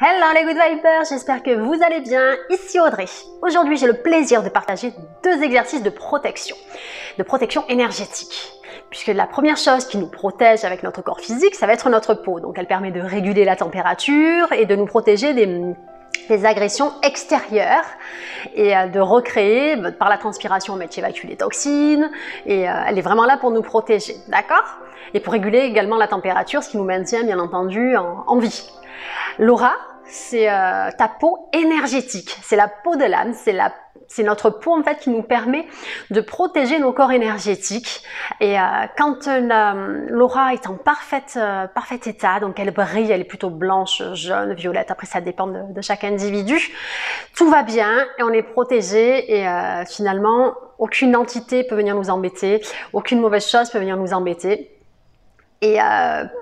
Hello les Good Vibers, j'espère que vous allez bien, ici Audrey. Aujourd'hui j'ai le plaisir de partager deux exercices de protection énergétique. Puisque la première chose qui nous protège avec notre corps physique, ça va être notre peau. Donc elle permet de réguler la température et de nous protéger des agressions extérieures et de recréer, par la transpiration, on évacue les toxines et elle est vraiment là pour nous protéger, d'accord? Et pour réguler également la température, ce qui nous maintient bien entendu en vie. L'aura, c'est ta peau énergétique, c'est la peau de l'âme, c'est notre peau en fait qui nous permet de protéger nos corps énergétiques. Et quand l'aura est en parfait état, donc elle brille, elle est plutôt blanche, jaune, violette, après ça dépend de chaque individu, tout va bien et on est protégé et finalement aucune entité peut venir nous embêter, aucune mauvaise chose peut venir nous embêter. Et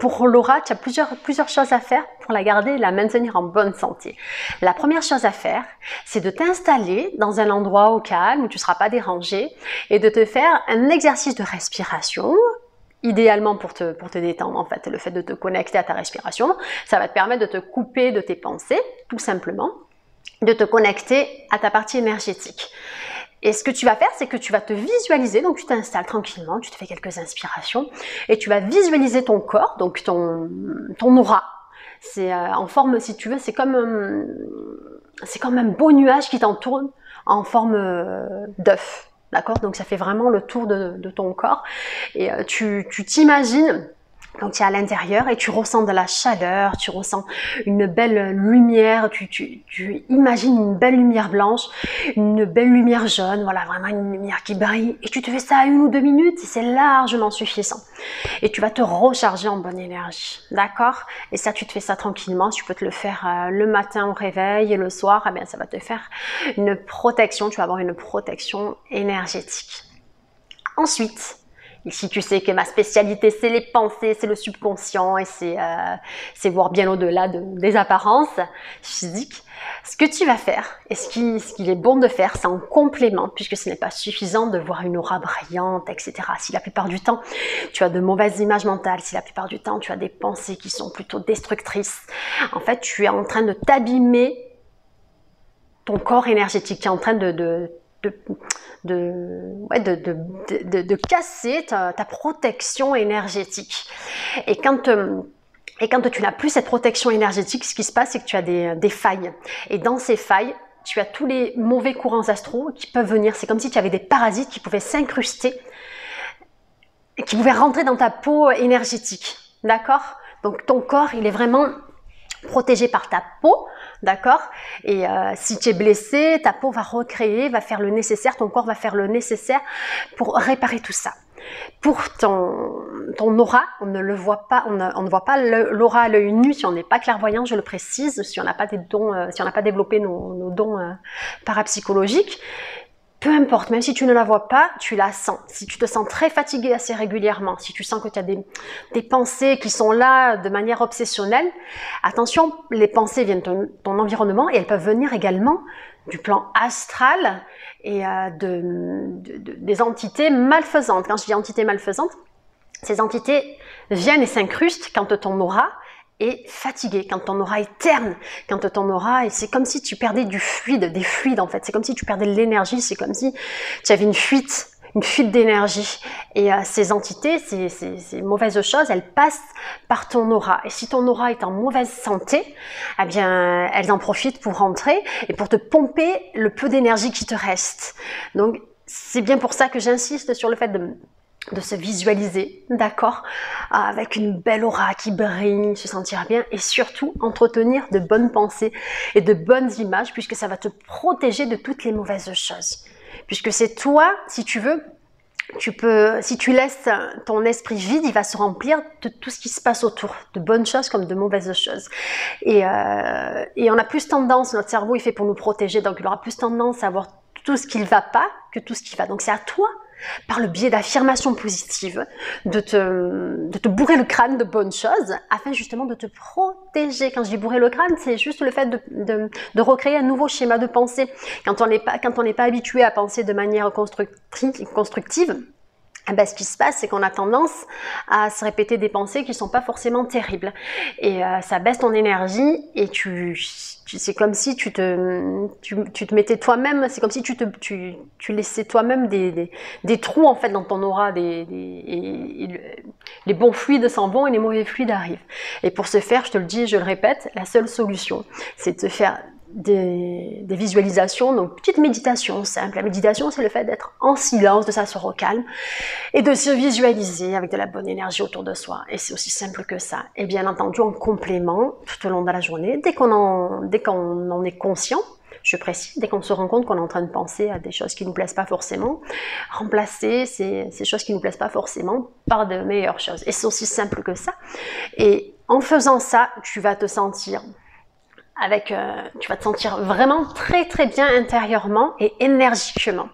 pour l'aura, tu as plusieurs choses à faire pour la garder et la maintenir en bonne santé. La première chose à faire, c'est de t'installer dans un endroit au calme où tu ne seras pas dérangé et de te faire un exercice de respiration, idéalement pour te détendre en fait. Le fait de te connecter à ta respiration, ça va te permettre de te couper de tes pensées, tout simplement, de te connecter à ta partie énergétique. Et ce que tu vas faire, c'est que tu vas te visualiser, donc tu t'installes tranquillement, tu te fais quelques inspirations, et tu vas visualiser ton corps, donc ton aura. C'est en forme, si tu veux, c'est comme un beau nuage qui t'entoure en forme d'œuf, d'accord? Donc ça fait vraiment le tour de ton corps, et tu t'imagines. Donc tu es à l'intérieur et tu ressens de la chaleur, tu ressens une belle lumière, tu imagines une belle lumière blanche, une belle lumière jaune, voilà, vraiment une lumière qui brille. Et tu te fais ça à 1 ou 2 minutes et c'est largement suffisant. Et tu vas te recharger en bonne énergie, d'accord? Et ça, tu te fais ça tranquillement, tu peux te le faire le matin au réveil et le soir, eh bien, ça va te faire une protection, tu vas avoir une protection énergétique. Ensuite, ici, tu sais que ma spécialité, c'est les pensées, c'est le subconscient et c'est voir bien au-delà des apparences physiques. Ce que tu vas faire, et ce qu'il est bon de faire, c'est en complément, puisque ce n'est pas suffisant de voir une aura brillante, etc. Si la plupart du temps, tu as de mauvaises images mentales, si la plupart du temps, tu as des pensées qui sont plutôt destructrices, en fait, tu es en train de t'abîmer ton corps énergétique, tu es en train de casser ta protection énergétique. Et quand tu n'as plus cette protection énergétique, ce qui se passe, c'est que tu as des failles. Et dans ces failles, tu as tous les mauvais courants astraux qui peuvent venir. C'est comme si tu avais des parasites qui pouvaient s'incruster, qui pouvaient rentrer dans ta peau énergétique. D'accord? Donc ton corps, il est vraiment protégé par ta peau, d'accord? Et si tu es blessé, ta peau va recréer, va faire le nécessaire, ton corps va faire le nécessaire pour réparer tout ça. Pour ton aura, on ne le voit pas, on ne voit pas l'aura à l'œil nu si on n'est pas clairvoyant, je le précise, si on n'a pas des dons, si on n'a pas développé nos dons parapsychologiques. Peu importe, même si tu ne la vois pas, tu la sens. Si tu te sens très fatigué assez régulièrement, si tu sens que tu as des pensées qui sont là de manière obsessionnelle, attention, les pensées viennent de ton environnement et elles peuvent venir également du plan astral et des entités malfaisantes. Quand je dis entités malfaisantes, ces entités viennent et s'incrustent quand ton aura est fatigué, quand ton aura est terne, quand ton aura, et c'est comme si tu perdais des fluides en fait, c'est comme si tu perdais de l'énergie, c'est comme si tu avais une fuite d'énergie. Et ces entités, ces mauvaises choses, elles passent par ton aura. Et si ton aura est en mauvaise santé, eh bien, elles en profitent pour rentrer et pour te pomper le peu d'énergie qui te reste. Donc, c'est bien pour ça que j'insiste sur le fait de se visualiser, d'accord, avec une belle aura qui brille, se sentir bien et surtout entretenir de bonnes pensées et de bonnes images puisque ça va te protéger de toutes les mauvaises choses. Puisque c'est toi, si tu veux, si tu laisses ton esprit vide, il va se remplir de tout ce qui se passe autour, de bonnes choses comme de mauvaises choses. Et on a plus tendance, notre cerveau est fait pour nous protéger, donc il aura plus tendance à voir tout ce qui ne va pas que tout ce qui va. Donc c'est à toi, par le biais d'affirmations positives, de te bourrer le crâne de bonnes choses, afin justement de te protéger. Quand je dis bourrer le crâne, c'est juste le fait de recréer un nouveau schéma de pensée. Quand on n'est pas habitué à penser de manière constructive, eh ben, ce qui se passe, c'est qu'on a tendance à se répéter des pensées qui ne sont pas forcément terribles. Et ça baisse ton énergie et c'est comme si tu te mettais toi-même, c'est comme si tu laissais toi-même des trous en fait dans ton aura, les bons fluides s'en vont et les mauvais fluides arrivent. Et pour ce faire, je te le dis, je le répète, la seule solution, c'est de te faire des visualisations, donc petite méditation simple. La méditation, c'est le fait d'être en silence, de s'asseoir au calme et de se visualiser avec de la bonne énergie autour de soi. Et c'est aussi simple que ça. Et bien entendu, en complément, tout au long de la journée, dès qu'on en est conscient, je précise, dès qu'on se rend compte qu'on est en train de penser à des choses qui ne nous plaisent pas forcément, remplacer ces choses qui ne nous plaisent pas forcément par de meilleures choses. Et c'est aussi simple que ça. Et en faisant ça, tu vas te sentir vraiment très très bien intérieurement et énergiquement.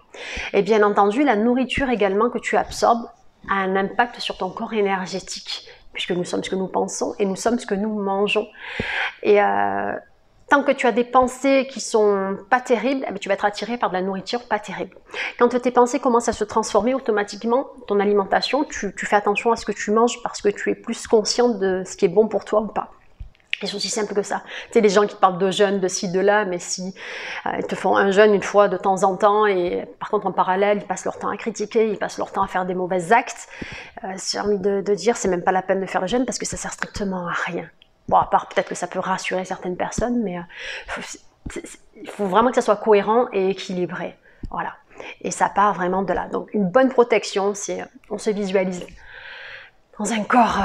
Et bien entendu, la nourriture également que tu absorbes a un impact sur ton corps énergétique, puisque nous sommes ce que nous pensons et nous sommes ce que nous mangeons. Et tant que tu as des pensées qui sont pas terribles, eh bien, tu vas être attiré par de la nourriture pas terrible. Quand tes pensées commencent à se transformer, automatiquement, ton alimentation, tu fais attention à ce que tu manges parce que tu es plus conscient de ce qui est bon pour toi ou pas. Et c'est aussi simple que ça. Tu sais, les gens qui te parlent de jeûne, de ci, de là, mais si ils te font un jeûne une fois de temps en temps, et par contre en parallèle, ils passent leur temps à critiquer, ils passent leur temps à faire des mauvais actes, j'ai envie de dire, c'est même pas la peine de faire le jeûne parce que ça sert strictement à rien. Bon, à part peut-être que ça peut rassurer certaines personnes, mais il faut vraiment que ça soit cohérent et équilibré. Voilà. Et ça part vraiment de là. Donc une bonne protection, c'est on se visualise dans un corps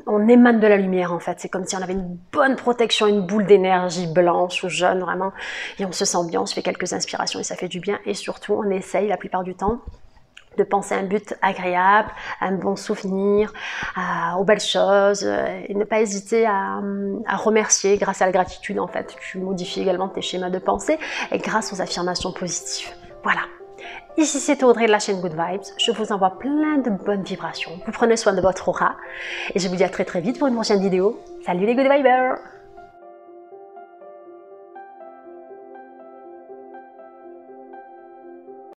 on émane de la lumière en fait, c'est comme si on avait une bonne protection, une boule d'énergie blanche ou jaune vraiment, et on se sent bien, on se fait quelques inspirations et ça fait du bien, et surtout on essaye la plupart du temps de penser à un but agréable, à un bon souvenir, aux belles choses, et ne pas hésiter à remercier grâce à la gratitude en fait, tu modifies également tes schémas de pensée et grâce aux affirmations positives. Voilà. Ici c'est Audrey de la chaîne Good Vibes, je vous envoie plein de bonnes vibrations, vous prenez soin de votre aura et je vous dis à très très vite pour une prochaine vidéo. Salut les Good Vibers!